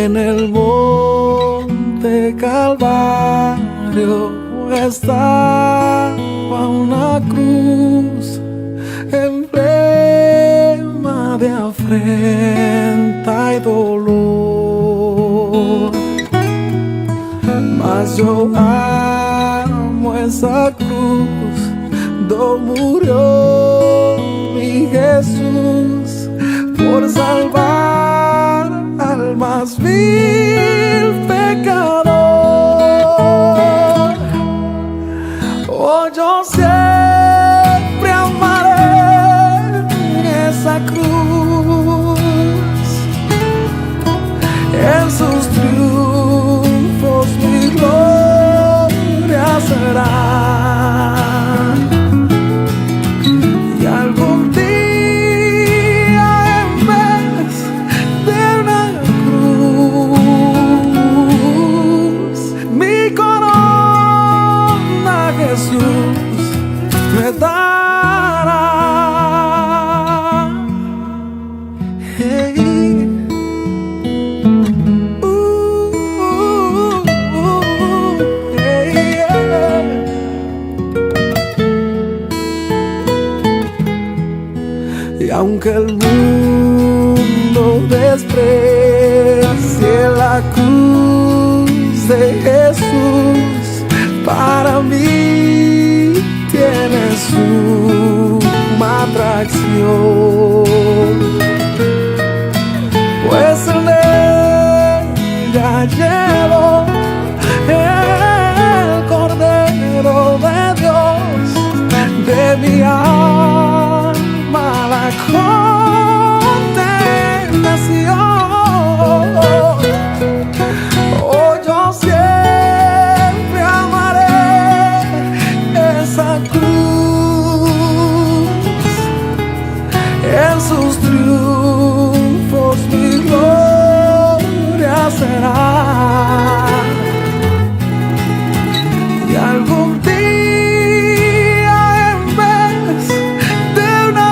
En el monte Calvario estaba una cruz, emblema de afrenta y dolor. Mas yo amo esa cruz, donde murió mi Jesús por salvar al más vil pecador. Oh, yo siempre amaré esa cruz, en sus triunfos mi gloria será. Y algún día en vez de una cruz, mi corona Jesús me dará. Hey. Hey, yeah. Y aunque el mundo desprecie la cruz de Jesús, para mí tiene suma atracción, pues en ella llevo el Cordero de Dios, de mi alma la condenación. Oh, yo siempre amaré esa cruz, en sus triunfos mi gloria será. Y algún día en vez de una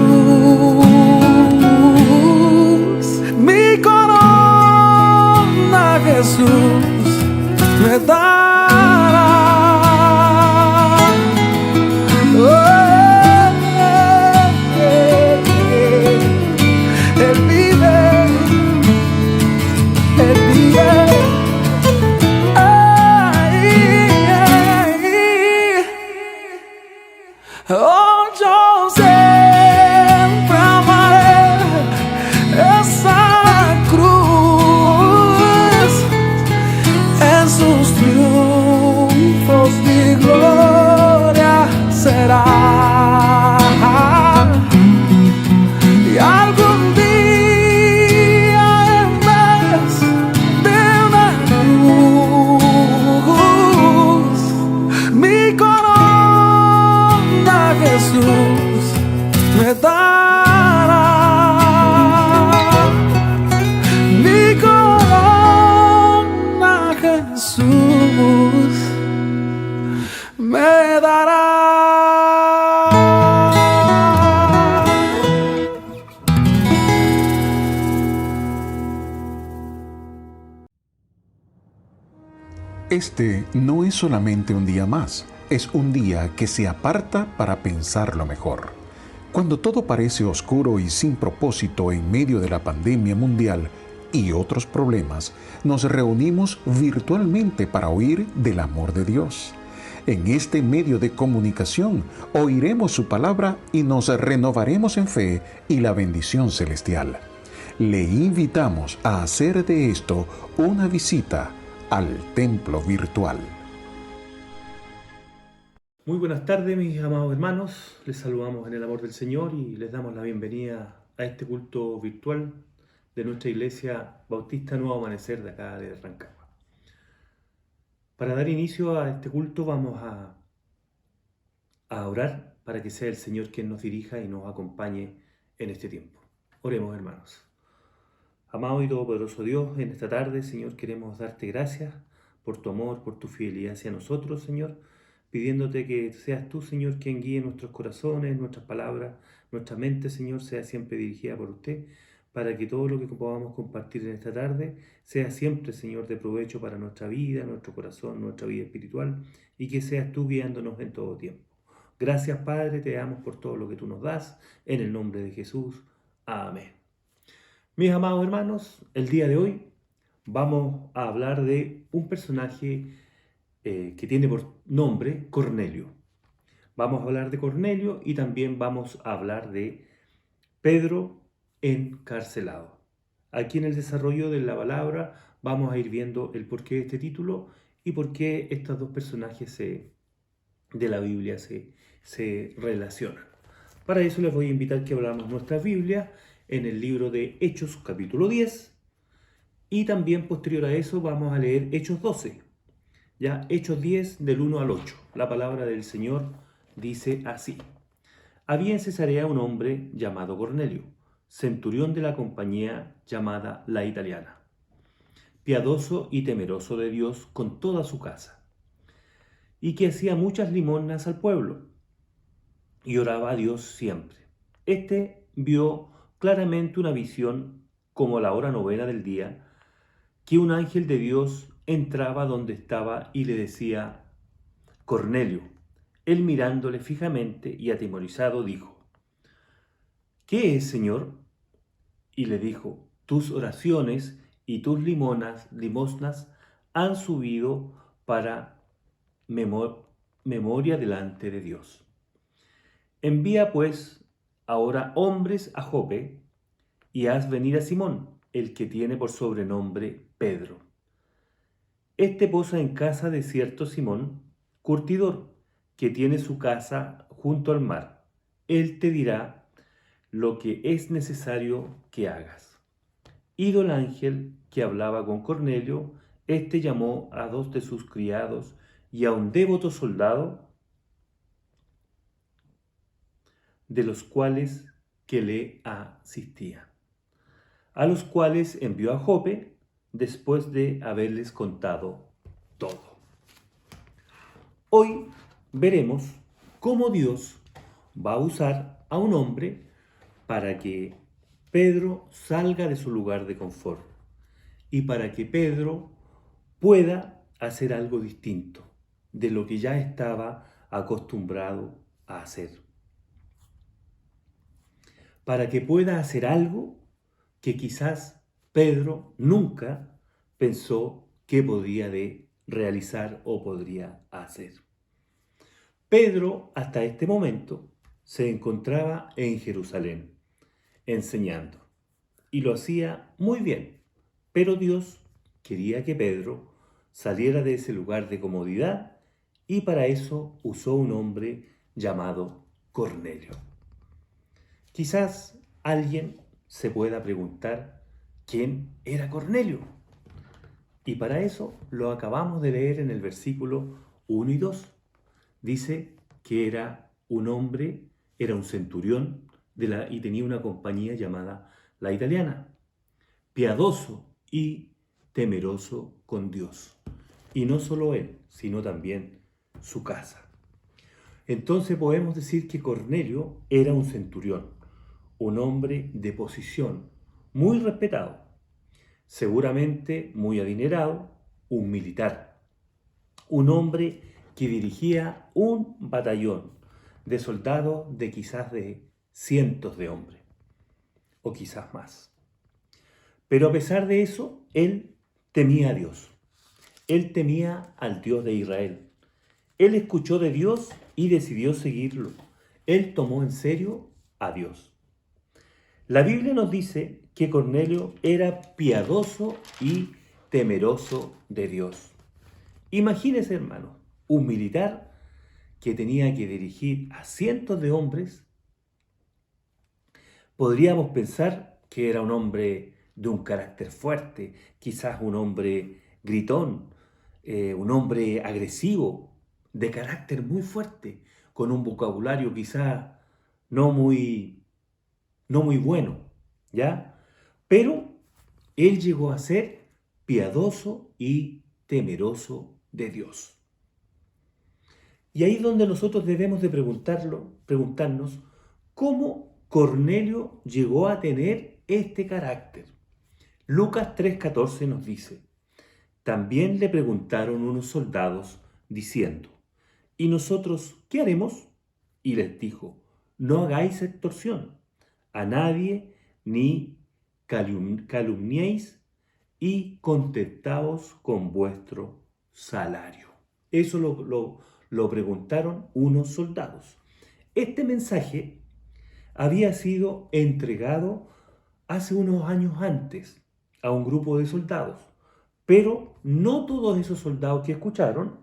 cruz, mi corona Jesús me dará. Él vive, Él vive. Oh, yo siempre amaré esa cruz, en sus triunfos mi gloria será. Y algún día en vez de una cruz, mi corona Jesús me dará. Mi corona Jesús me dará. Este no es solamente un día más, es un día que se aparta para pensarlo mejor. Cuando todo parece oscuro y sin propósito en medio de la pandemia mundial y otros problemas, nos reunimos virtualmente para oír del amor de Dios. En este medio de comunicación oiremos su palabra y nos renovaremos en fe y la bendición celestial. Le invitamos a hacer de esto una visita al templo virtual. Muy buenas tardes, mis amados hermanos. Les saludamos en el amor del Señor y les damos la bienvenida a este culto virtual de nuestra iglesia Bautista Nuevo Amanecer de acá de Rancagua. Para dar inicio a este culto vamos a orar para que sea el Señor quien nos dirija y nos acompañe en este tiempo. Oremos, hermanos. Amado y todopoderoso Dios, en esta tarde, Señor, queremos darte gracias por tu amor, por tu fidelidad hacia nosotros, Señor, pidiéndote que seas tú, Señor, quien guíe nuestros corazones, nuestras palabras, nuestra mente, Señor, sea siempre dirigida por usted, para que todo lo que podamos compartir en esta tarde sea siempre, Señor, de provecho para nuestra vida, nuestro corazón, nuestra vida espiritual, y que seas tú guiándonos en todo tiempo. Gracias, Padre, te damos por todo lo que tú nos das, en el nombre de Jesús. Amén. Mis amados hermanos, el día de hoy vamos a hablar de un personaje que tiene por nombre Cornelio. Vamos a hablar de Cornelio y también vamos a hablar de Pedro encarcelado. Aquí en el desarrollo de la palabra vamos a ir viendo el porqué de este título y por qué estos dos personajes de la Biblia se relacionan. Para eso les voy a invitar que abramos nuestra Biblia en el libro de Hechos capítulo 10 y también posterior a eso vamos a leer Hechos 12. Ya, Hechos 10 del 1 al 8. La palabra del Señor dice así. Había en Cesarea un hombre llamado Cornelio, centurión de la compañía llamada La Italiana, piadoso y temeroso de Dios con toda su casa, y que hacía muchas limosnas al pueblo, y oraba a Dios siempre. Este vio claramente una visión, como a la hora novena del día, que un ángel de Dios entraba donde estaba y le decía, Cornelio. Él mirándole fijamente y atemorizado dijo, ¿qué es, Señor? Y le dijo, tus oraciones y tus limosnas han subido para memoria delante de Dios. Envía pues ahora hombres a Jope y haz venir a Simón, el que tiene por sobrenombre Pedro. Este posa en casa de cierto Simón, curtidor, que tiene su casa junto al mar. Él te dirá lo que es necesario que hagas. Ido el ángel que hablaba con Cornelio, éste llamó a 2 de sus criados y a un devoto soldado, de los cuales que le asistían, a los cuales envió a Jope después de haberles contado todo. Hoy veremos cómo Dios va a usar a un hombre para que Pedro salga de su lugar de confort y para que Pedro pueda hacer algo distinto de lo que ya estaba acostumbrado a hacer. Para que pueda hacer algo que quizás Pedro nunca pensó que podía realizar o podría hacer. Pedro, hasta este momento, se encontraba en Jerusalén, enseñando, y lo hacía muy bien, pero Dios quería que Pedro saliera de ese lugar de comodidad y para eso usó un hombre llamado Cornelio. Quizás alguien se pueda preguntar quién era Cornelio, y para eso lo acabamos de leer en el versículo 1 y 2. Dice que era un hombre, era un centurión y tenía una compañía llamada La Italiana, piadoso y temeroso con Dios. Y no solo él, sino también su casa. Entonces podemos decir que Cornelio era un centurión, un hombre de posición, muy respetado, seguramente muy adinerado, un militar, un hombre que dirigía un batallón de soldados de quizás de cientos de hombres, o quizás más. Pero a pesar de eso, él temía a Dios. Él temía al Dios de Israel. Él escuchó de Dios y decidió seguirlo. Él tomó en serio a Dios. La Biblia nos dice que Cornelio era piadoso y temeroso de Dios. Imagínese, hermano, un militar que tenía que dirigir a cientos de hombres. Podríamos pensar que era un hombre de un carácter fuerte, quizás un hombre gritón, un hombre agresivo, de carácter muy fuerte, con un vocabulario quizás no muy bueno, ¿ya? Pero él llegó a ser piadoso y temeroso de Dios. Y ahí es donde nosotros debemos de preguntarnos cómo Cornelio llegó a tener este carácter. Lucas 3:14 nos dice, también le preguntaron unos soldados diciendo, ¿y nosotros qué haremos? Y les dijo, no hagáis extorsión a nadie ni calumniéis y contentaos con vuestro salario. Eso lo preguntaron unos soldados. Este mensaje había sido entregado hace unos años antes a un grupo de soldados, pero no todos esos soldados que escucharon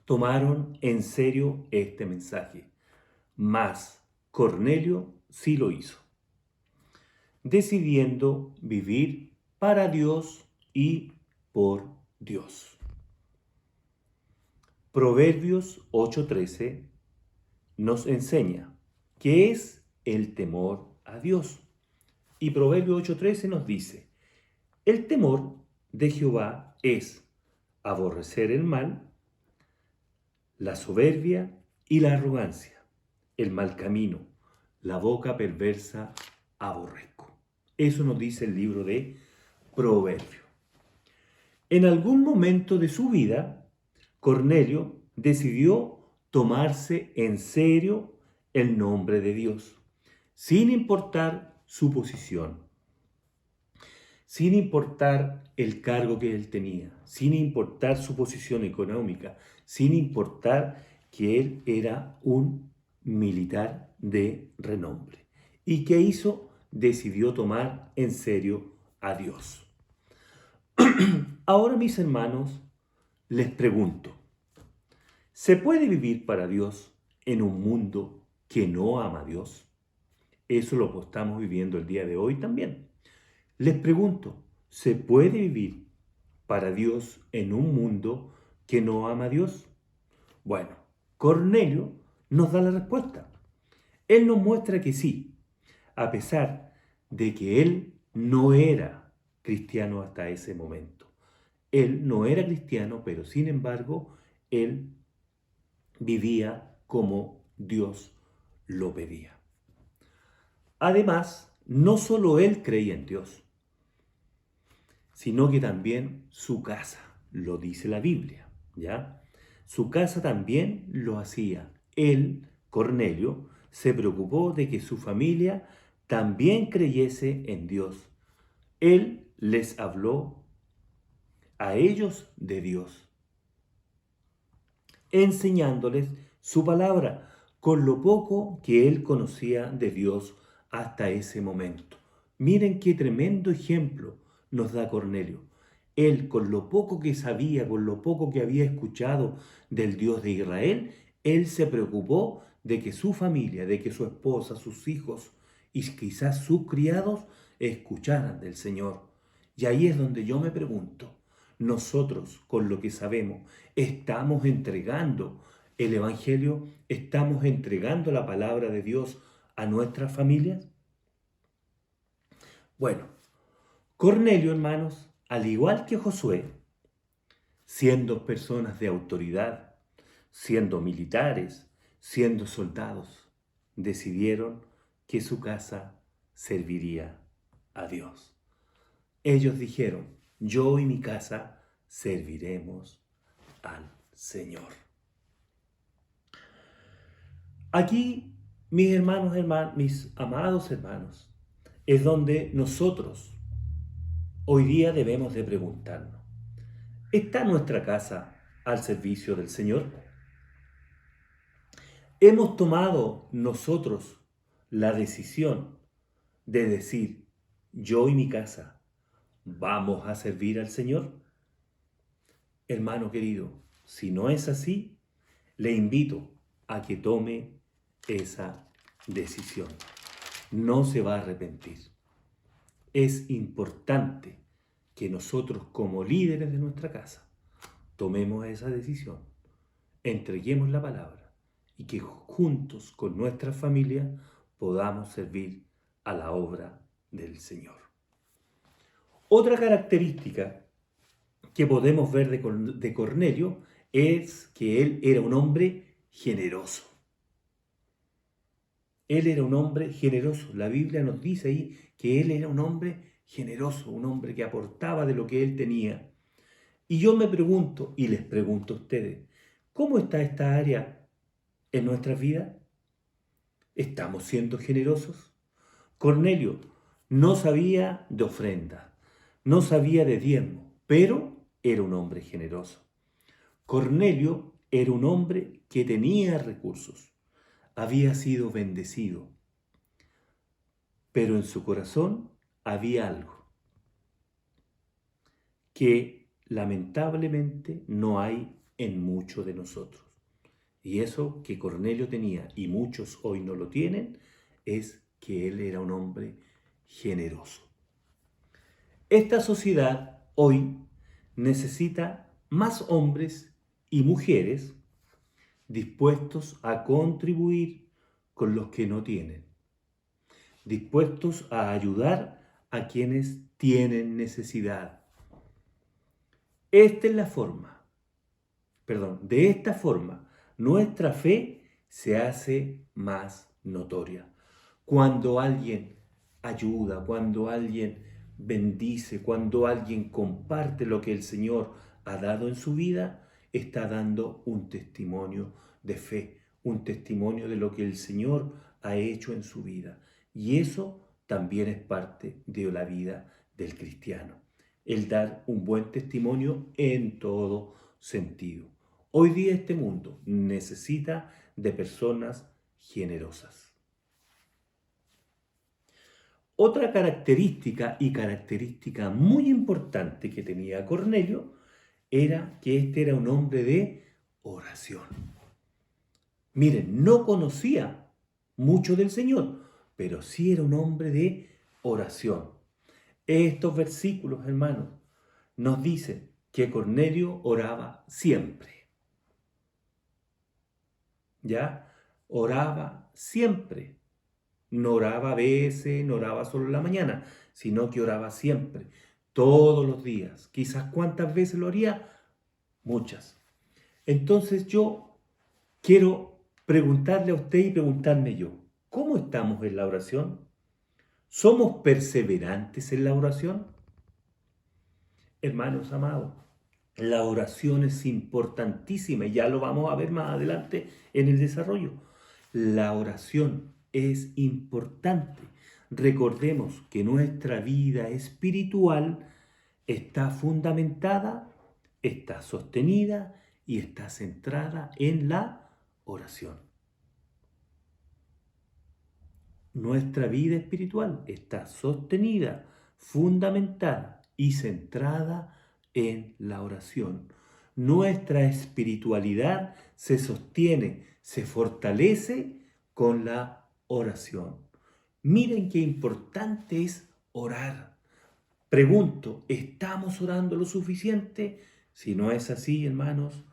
tomaron en serio este mensaje. Mas Cornelio sí lo hizo, decidiendo vivir para Dios y por Dios. Proverbios 8:13 nos enseña qué es el temor a Dios. Y Proverbios 8:13 nos dice, el temor de Jehová es aborrecer el mal, la soberbia y la arrogancia, el mal camino, la boca perversa aborrezco. Eso nos dice el libro de Proverbios. En algún momento de su vida, Cornelio decidió tomarse en serio el nombre de Dios, sin importar su posición, sin importar el cargo que él tenía, sin importar su posición económica, sin importar que él era un militar de renombre. ¿Y qué hizo? Decidió tomar en serio a Dios. Ahora, mis hermanos, les pregunto, ¿se puede vivir para Dios en un mundo que no ama a Dios? Eso lo estamos viviendo el día de hoy también. Les pregunto, ¿se puede vivir para Dios en un mundo que no ama a Dios? Bueno, Cornelio nos da la respuesta. Él nos muestra que sí, a pesar de que él no era cristiano hasta ese momento. Él no era cristiano, pero sin embargo, él vivía como Dios lo pedía. Además, no solo él creía en Dios, sino que también su casa, lo dice la Biblia, ¿ya? Su casa también lo hacía. Él, Cornelio, se preocupó de que su familia también creyese en Dios. Él les habló a ellos de Dios, enseñándoles su palabra con lo poco que él conocía de Dios hasta ese momento. Miren qué tremendo ejemplo nos da Cornelio. Él, con lo poco que sabía, con lo poco que había escuchado del Dios de Israel, él se preocupó de que su familia, de que su esposa, sus hijos y quizás sus criados escucharan del Señor. Y ahí es donde yo me pregunto, nosotros, con lo que sabemos, ¿estamos entregando el Evangelio? ¿Estamos entregando la palabra de Dios a nuestras familias? Bueno, Cornelio, hermanos, al igual que Josué, siendo personas de autoridad, siendo militares, siendo soldados, decidieron que su casa serviría a Dios. Ellos dijeron, yo y mi casa serviremos al Señor. Aquí, mis hermanos, mis amados hermanos, es donde nosotros hoy día debemos de preguntarnos, ¿está nuestra casa al servicio del Señor? ¿Hemos tomado nosotros la decisión de decir, yo y mi casa vamos a servir al Señor? Hermano querido, si no es así, le invito a que tome esa decisión. No se va a arrepentir. Es importante que nosotros como líderes de nuestra casa tomemos esa decisión, entreguemos la palabra y que juntos con nuestra familia podamos servir a la obra del Señor. Otra característica que podemos ver de Cornelio es que él era un hombre generoso. Él era un hombre generoso. La Biblia nos dice ahí que él era un hombre generoso, un hombre que aportaba de lo que él tenía. Y yo me pregunto, y les pregunto a ustedes, ¿cómo está esta área en nuestras vidas? ¿Estamos siendo generosos? Cornelio no sabía de ofrenda, no sabía de diezmo, pero era un hombre generoso. Cornelio era un hombre que tenía recursos, había sido bendecido, pero en su corazón había algo que lamentablemente no hay en muchos de nosotros. Y eso que Cornelio tenía y muchos hoy no lo tienen, es que él era un hombre generoso. Esta sociedad hoy necesita más hombres y mujeres dispuestos a contribuir con los que no tienen, dispuestos a ayudar a quienes tienen necesidad. De esta forma, nuestra fe se hace más notoria. Cuando alguien ayuda, cuando alguien bendice, cuando alguien comparte lo que el Señor ha dado en su vida, está dando un testimonio de fe, un testimonio de lo que el Señor ha hecho en su vida. Y eso también es parte de la vida del cristiano, el dar un buen testimonio en todo sentido. Hoy día este mundo necesita de personas generosas. Otra característica muy importante que tenía Cornelio era que este era un hombre de oración. Miren, no conocía mucho del Señor, pero sí era un hombre de oración. Estos versículos, hermanos, nos dicen que Cornelio oraba siempre. ¿Ya? Oraba siempre. No oraba a veces, no oraba solo en la mañana, sino que oraba siempre, todos los días. Quizás cuántas veces lo haría, muchas. Entonces yo quiero preguntarle a usted y preguntarme yo, ¿cómo estamos en la oración? ¿Somos perseverantes en la oración? Hermanos amados, la oración es importantísima y ya lo vamos a ver más adelante en el desarrollo. La oración es importante. Recordemos que nuestra vida espiritual está fundamentada, está sostenida y está centrada en la oración. Nuestra vida espiritual está sostenida, fundamentada y centrada en la oración. Nuestra espiritualidad se sostiene, se fortalece con la oración. Miren qué importante es orar. Pregunto, ¿estamos orando lo suficiente? Si no es así, hermanos,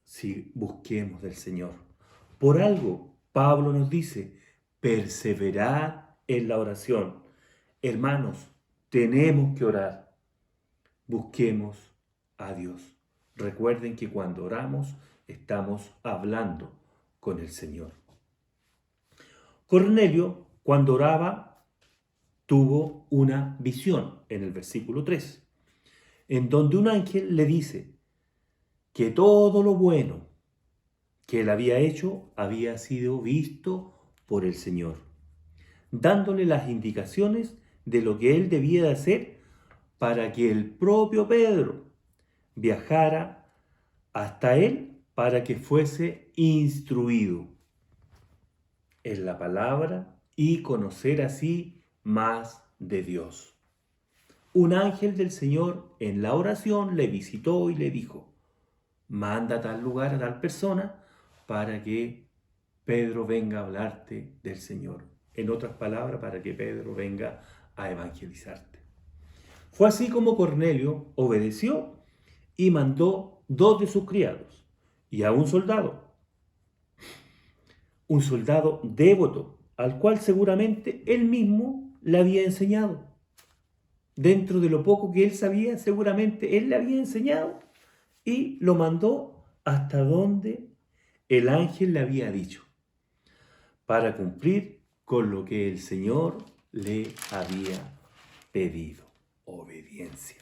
si busquemos del Señor. Por algo, Pablo nos dice, perseverad en la oración. Hermanos, tenemos que orar. Busquemos a Dios. Recuerden que cuando oramos, estamos hablando con el Señor. Cornelio, cuando oraba, tuvo una visión en el versículo 3, en donde un ángel le dice que todo lo bueno que él había hecho había sido visto por el Señor, dándole las indicaciones de lo que él debía de hacer para que el propio Pedro viajara hasta él para que fuese instruido en la palabra y conocer así más de Dios. Un ángel del Señor en la oración le visitó y le dijo, manda a tal lugar a tal persona para que Pedro venga a hablarte del Señor. En otras palabras, para que Pedro venga a evangelizarte. Fue así como Cornelio obedeció y mandó 2 de sus criados y a un soldado devoto, al cual seguramente él mismo le había enseñado. Dentro de lo poco que él sabía, seguramente él le había enseñado y lo mandó hasta donde el ángel le había dicho, para cumplir con lo que el Señor le había pedido. Obediencia.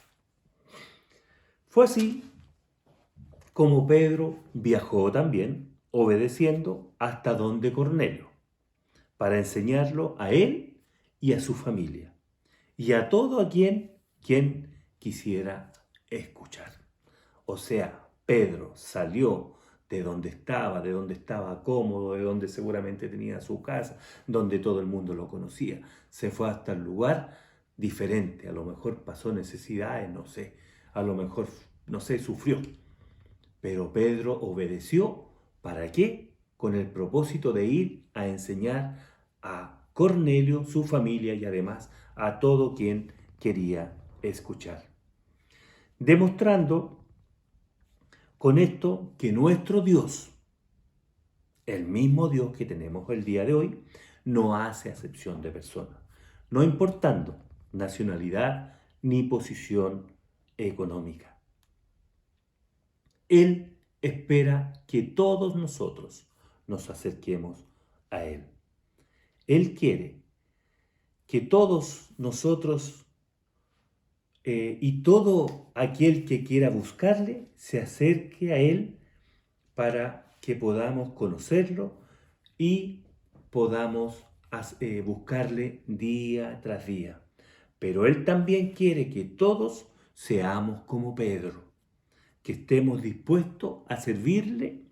Fue así como Pedro viajó también, obedeciendo hasta donde Cornelio, para enseñarlo a él y a su familia, y a todo a quien quisiera escuchar. O sea, Pedro salió de donde estaba cómodo, de donde seguramente tenía su casa, donde todo el mundo lo conocía. Se fue hasta el lugar diferente, a lo mejor pasó necesidades, no sé, a lo mejor, no sé, sufrió. Pero Pedro obedeció, ¿para qué? Con el propósito de ir a enseñar a Cornelio, su familia y además a todo quien quería escuchar. Demostrando con esto que nuestro Dios, el mismo Dios que tenemos el día de hoy, no hace acepción de personas, no importando nacionalidad ni posición económica. Él espera que todos nosotros nos acerquemos a Él. Él quiere que todos nosotros y todo aquel que quiera buscarle se acerque a Él para que podamos conocerlo y podamos buscarle día tras día. Pero Él también quiere que todos seamos como Pedro, que estemos dispuestos a servirle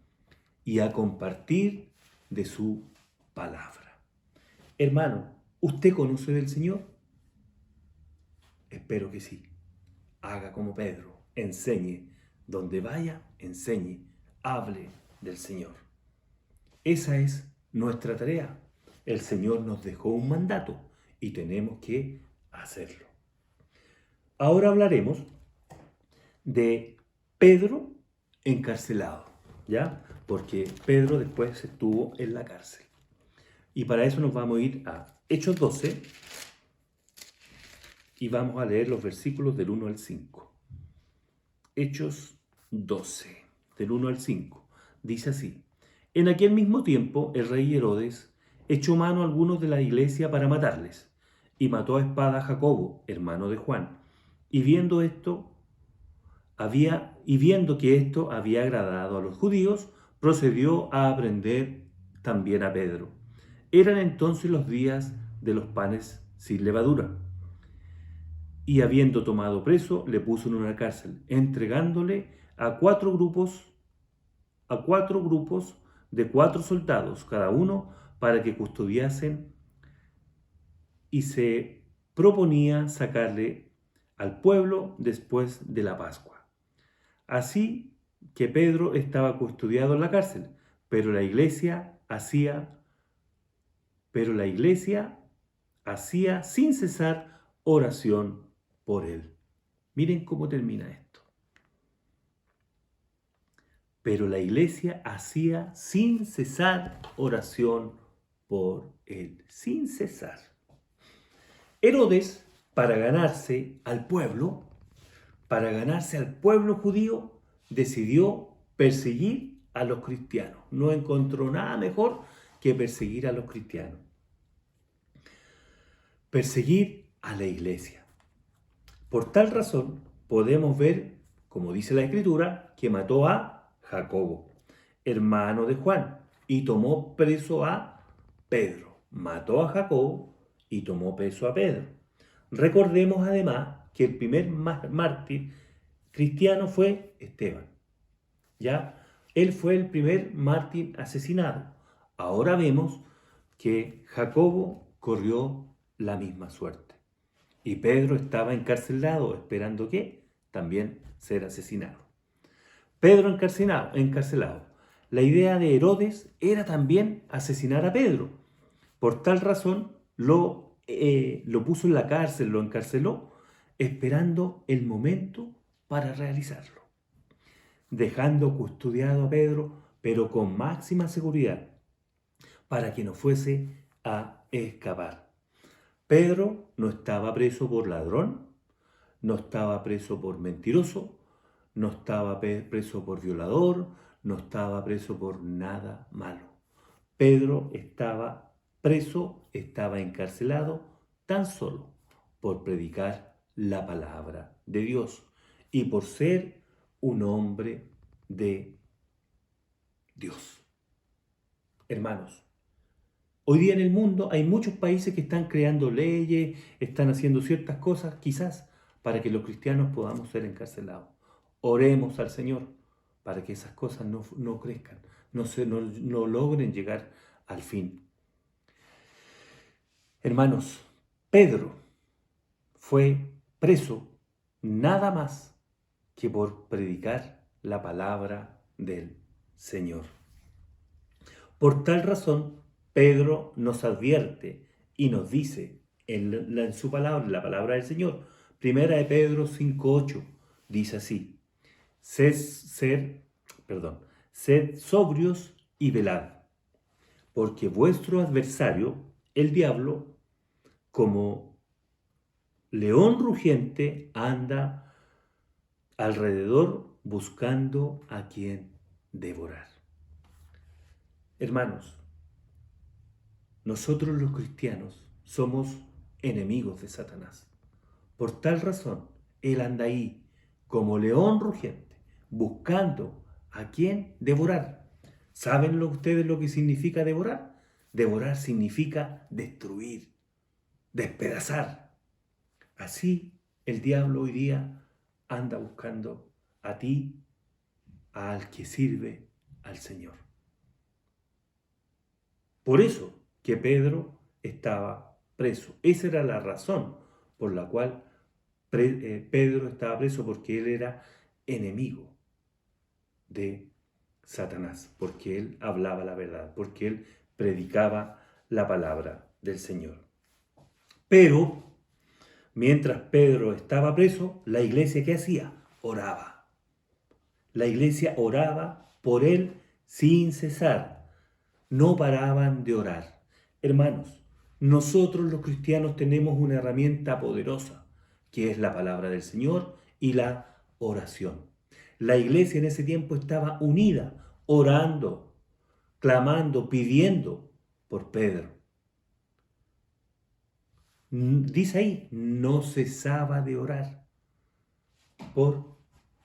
y a compartir de su palabra. Hermano, ¿usted conoce del Señor? Espero que sí. Haga como Pedro, enseñe. Donde vaya, enseñe. Hable del Señor. Esa es nuestra tarea. El Señor nos dejó un mandato y tenemos que hacerlo. Ahora hablaremos de Pedro encarcelado, ¿ya? Porque Pedro después estuvo en la cárcel. Y para eso nos vamos a ir a Hechos 12 y vamos a leer los versículos del 1 al 5. Hechos 12, del 1 al 5. Dice así: En aquel mismo tiempo el rey Herodes echó mano a algunos de la iglesia para matarles, y mató a espada a Jacobo, hermano de Juan, y viendo que esto había agradado a los judíos, procedió a prender también a Pedro. Eran entonces los días de los panes sin levadura. Y habiendo tomado preso, le puso en una cárcel, entregándole a cuatro grupos de 4 soldados cada uno, para que custodiasen, y se proponía sacarle al pueblo después de la Pascua. Así que Pedro estaba custodiado en la cárcel, pero la iglesia hacía sin cesar oración por él. Miren cómo termina esto. Pero la iglesia hacía sin cesar oración por él. Sin cesar. Herodes, para ganarse al pueblo judío, decidió perseguir a los cristianos. No encontró nada mejor que perseguir a los cristianos. Perseguir a la iglesia. Por tal razón, podemos ver, como dice la Escritura, que mató a Jacobo, hermano de Juan, y tomó preso a Pedro. Mató a Jacobo y tomó preso a Pedro. Recordemos además que el primer mártir cristiano fue Esteban. ¿Ya? Él fue el primer mártir asesinado. Ahora vemos que Jacobo corrió la misma suerte. Y Pedro estaba encarcelado, esperando que también ser asesinado. Pedro encarcelado. La idea de Herodes era también asesinar a Pedro. Por tal razón lo puso en la cárcel, lo encarceló, esperando el momento para realizarlo. Dejando custodiado a Pedro, pero con máxima seguridad, para que no fuese a escapar. Pedro no estaba preso por ladrón, no estaba preso por mentiroso, no estaba preso por violador, no estaba preso por nada malo. Pedro estaba preso, estaba encarcelado tan solo por predicar la palabra de Dios y por ser un hombre de Dios. Hermanos, hoy día en el mundo hay muchos países que están creando leyes, están haciendo ciertas cosas, quizás para que los cristianos podamos ser encarcelados. Oremos al Señor para que esas cosas no crezcan, no logren llegar al fin. Hermanos, Pedro fue preso nada más que por predicar la palabra del Señor. Por tal razón, Pedro nos advierte y nos dice en su palabra, en la palabra del Señor, primera de Pedro 5:8, dice así: sed sobrios y velad, porque vuestro adversario, el diablo, como león rugiente, anda alrededor buscando a quien devorar. Hermanos, nosotros los cristianos somos enemigos de Satanás. Por tal razón, él anda ahí como león rugiente, buscando a quien devorar. ¿Saben ustedes lo que significa devorar? Devorar significa destruir, despedazar. Así el diablo hoy día anda buscando a ti, al que sirve al Señor. Por eso que Pedro estaba preso. Esa era la razón por la cual Pedro estaba preso, porque él era enemigo de Satanás, porque él hablaba la verdad, porque él predicaba la palabra del Señor. Pero, mientras Pedro estaba preso, la iglesia, ¿qué hacía? Oraba. La iglesia oraba por él sin cesar. No paraban de orar. Hermanos, nosotros los cristianos tenemos una herramienta poderosa, que es la palabra del Señor y la oración. La iglesia en ese tiempo estaba unida, orando, clamando, pidiendo por Pedro. Dice ahí, no cesaba de orar por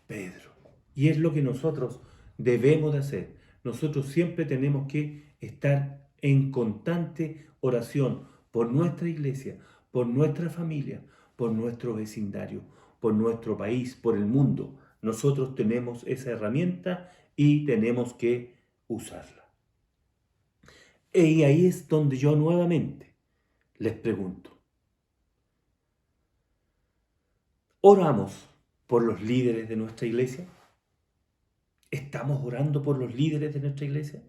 Pedro. Y es lo que nosotros debemos de hacer. Nosotros siempre tenemos que estar en constante oración por nuestra iglesia, por nuestra familia, por nuestro vecindario, por nuestro país, por el mundo. Nosotros tenemos esa herramienta y tenemos que usarla. Y ahí es donde yo nuevamente les pregunto: ¿oramos por los líderes de nuestra iglesia? ¿Estamos orando por los líderes de nuestra iglesia?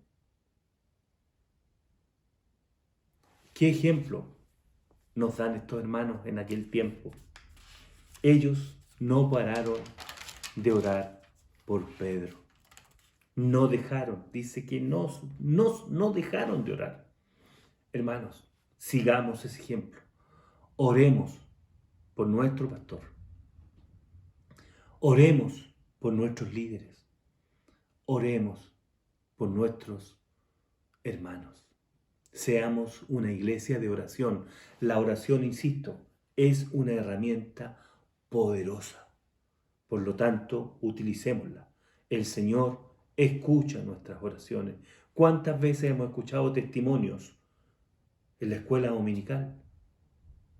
¿Qué ejemplo nos dan estos hermanos en aquel tiempo? Ellos no pararon de orar por Pedro. No dejaron, dice que no dejaron de orar. Hermanos, sigamos ese ejemplo. Oremos por nuestro pastor. Oremos por nuestros líderes. Oremos por nuestros hermanos. Seamos una iglesia de oración. La oración, insisto, es una herramienta poderosa. Por lo tanto, utilicémosla. El Señor escucha nuestras oraciones. ¿Cuántas veces hemos escuchado testimonios en la escuela dominical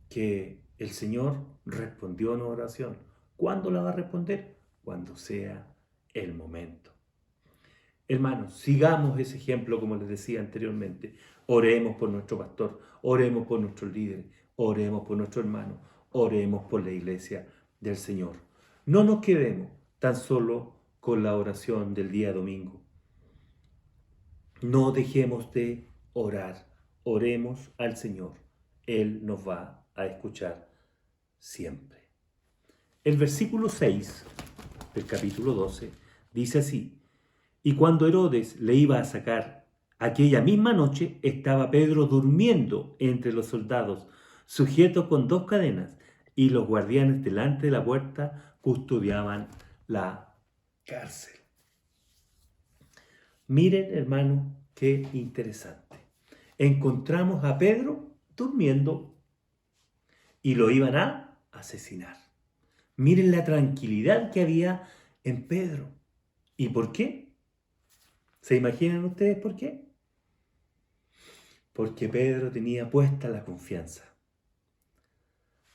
que el Señor respondió a una oración? ¿Cuándo la va a responder? Cuando sea el momento. Hermanos, sigamos ese ejemplo, como les decía anteriormente. Oremos por nuestro pastor, oremos por nuestros líderes, oremos por nuestros hermanos, oremos por la iglesia del Señor. No nos quedemos tan solo con la oración del día domingo. No dejemos de orar. Oremos al Señor. Él nos va a escuchar siempre. El versículo 6 del capítulo 12 dice así: y cuando Herodes le iba a sacar, aquella misma noche estaba Pedro durmiendo entre los soldados, sujeto con 2 cadenas, y los guardianes delante de la puerta custodiaban la cárcel. Miren, hermano, qué interesante. encontramos a Pedro durmiendo y lo iban a asesinar. Miren la tranquilidad que había en Pedro. ¿Y por qué? ¿Se imaginan ustedes por qué? Porque Pedro tenía puesta la confianza.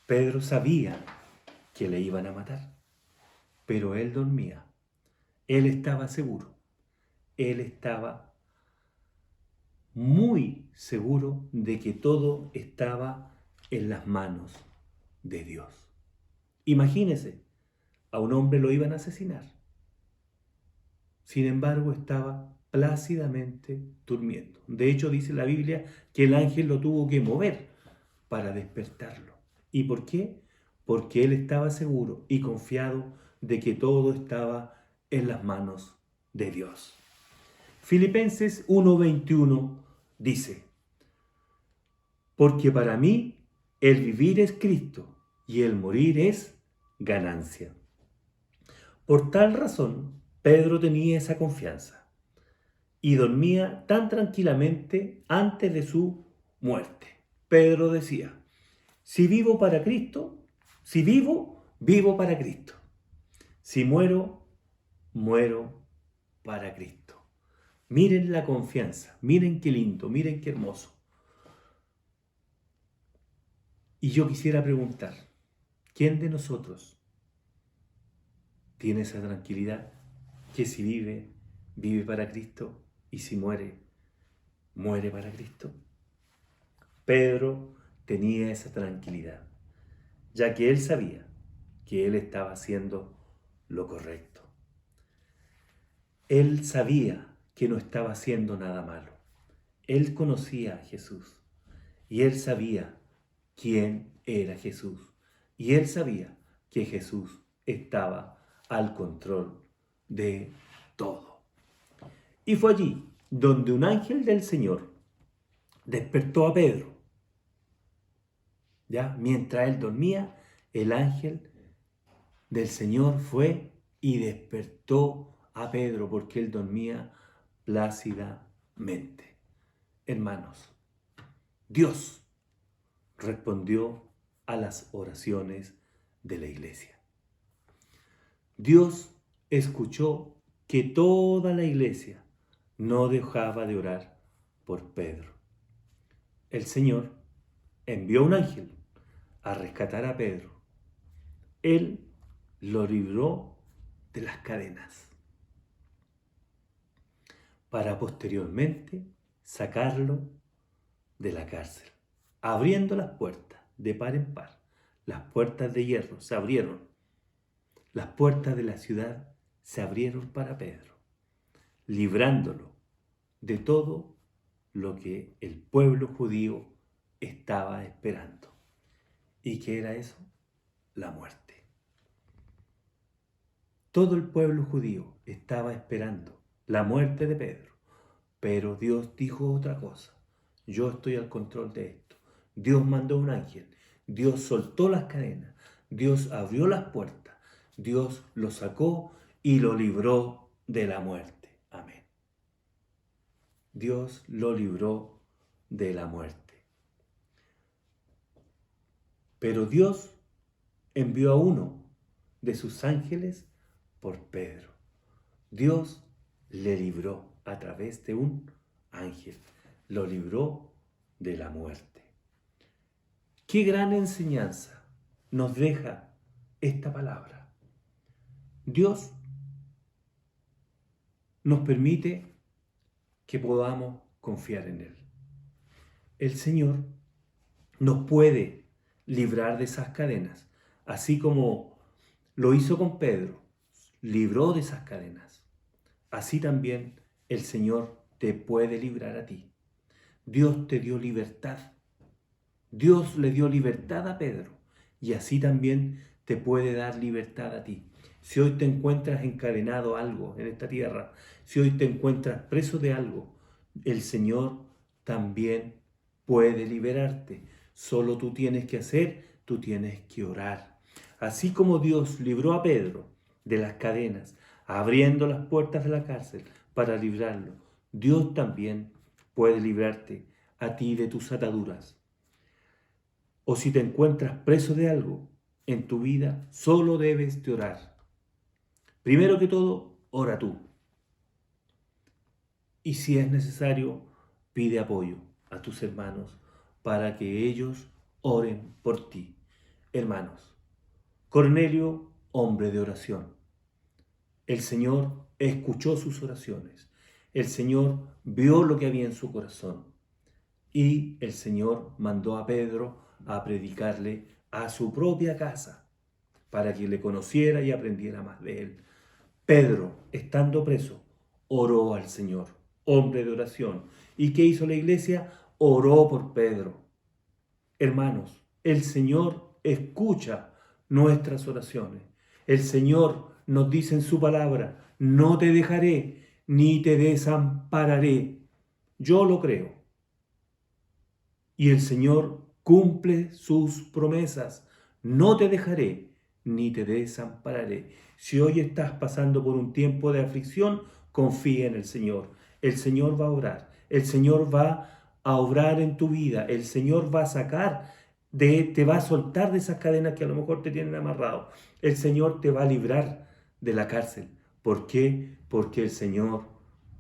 Pedro sabía que le iban a matar, pero él dormía. Él estaba seguro. Él estaba muy seguro de que todo estaba en las manos de Dios. Imagínense, a un hombre lo iban a asesinar. Sin embargo, estaba plácidamente durmiendo. De hecho, dice la Biblia que el ángel lo tuvo que mover para despertarlo. ¿Y por qué? Porque él estaba seguro y confiado de que todo estaba en las manos de Dios. Filipenses 1:21 dice: porque para mí el vivir es Cristo y el morir es ganancia. Por tal razón, Pedro tenía esa confianza y dormía tan tranquilamente antes de su muerte. Pedro decía: si vivo para Cristo, si vivo, vivo para Cristo. Si muero, muero para Cristo. Miren la confianza, miren qué lindo, miren qué hermoso. Y yo quisiera preguntar, ¿quién de nosotros tiene esa tranquilidad que si vive, vive para Cristo y si muere, muere para Cristo? Pedro tenía esa tranquilidad, ya que él sabía que él estaba haciendo lo correcto. Él sabía que no estaba haciendo nada malo. Él conocía a Jesús y él sabía quién era Jesús. Y él sabía que Jesús estaba al control de todo. Y fue allí donde un ángel del Señor despertó a Pedro. ¿Ya? Mientras él dormía, el ángel del Señor fue y despertó a Pedro porque él dormía plácidamente. Hermanos, Dios respondió a las oraciones de la iglesia. Dios escuchó que toda la iglesia no dejaba de orar por Pedro. El Señor envió un ángel a rescatar a Pedro. Él lo libró de las cadenas para posteriormente sacarlo de la cárcel, abriendo las puertas de par en par. Las puertas de hierro se abrieron. Las puertas de la ciudad se abrieron para Pedro, librándolo de todo lo que el pueblo judío estaba esperando. ¿Y qué era eso? La muerte. Todo el pueblo judío estaba esperando la muerte de Pedro, pero Dios dijo otra cosa. Yo estoy al control de esto. Dios mandó un ángel. Dios soltó las cadenas. Dios abrió las puertas. Dios lo sacó y lo libró de la muerte. Amén. Dios lo libró de la muerte. Pero Dios envió a uno de sus ángeles por Pedro. Dios le libró a través de un ángel. Lo libró de la muerte. Qué gran enseñanza nos deja esta palabra. Dios nos permite que podamos confiar en Él. El Señor nos puede librar de esas cadenas, así como lo hizo con Pedro, libró de esas cadenas. Así también el Señor te puede librar a ti. Dios te dio libertad. Dios le dio libertad a Pedro y así también te puede dar libertad a ti. Si hoy te encuentras encadenado a algo en esta tierra, si hoy te encuentras preso de algo, el Señor también puede liberarte. Solo tú tienes que orar. Así como Dios libró a Pedro de las cadenas, abriendo las puertas de la cárcel para librarlo, Dios también puede librarte a ti de tus ataduras. O si te encuentras preso de algo en tu vida, solo debes de orar. Primero que todo, ora tú. Y si es necesario, pide apoyo a tus hermanos para que ellos oren por ti. Hermanos, Cornelio, hombre de oración. El Señor escuchó sus oraciones. El Señor vio lo que había en su corazón. Y el Señor mandó a Pedro a predicarle a su propia casa para que le conociera y aprendiera más de él. Pedro, estando preso, oró al Señor, hombre de oración. ¿Y qué hizo la iglesia? Oró por Pedro. Hermanos, el Señor escucha nuestras oraciones. El Señor nos dice en su palabra, no te dejaré ni te desampararé. Yo lo creo. Y el Señor cumple sus promesas. No te dejaré ni te desampararé. Si hoy estás pasando por un tiempo de aflicción, confía en el Señor. El Señor va a obrar. El Señor va a obrar en tu vida. El Señor va a te va a soltar de esas cadenas que a lo mejor te tienen amarrado. El Señor te va a librar de la cárcel. ¿Por qué? Porque el Señor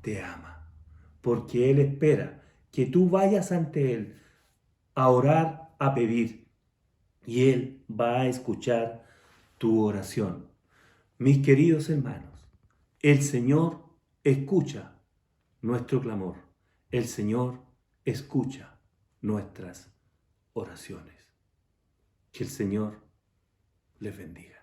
te ama. Porque Él espera que tú vayas ante Él a orar, a pedir. Y Él va a escuchar tu oración. Mis queridos hermanos, el Señor escucha nuestro clamor. El Señor escucha nuestras oraciones. Que el Señor les bendiga.